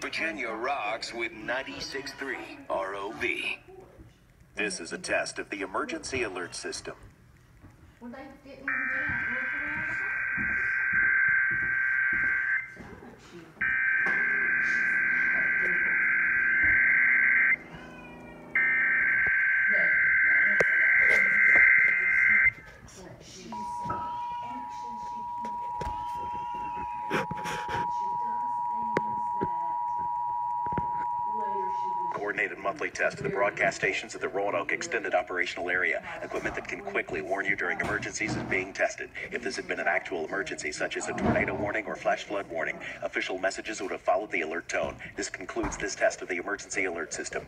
Virginia rocks with 96.3 ROV. This is a test of the emergency alert system. Well, they didn't even get out and look around Coordinated monthly test of the broadcast stations at the Roanoke Extended Operational Area. Equipment that can quickly warn you during emergencies is being tested. If this had been an actual emergency, such as a tornado warning or flash flood warning, official messages would have followed the alert tone. This concludes this test of the emergency alert system.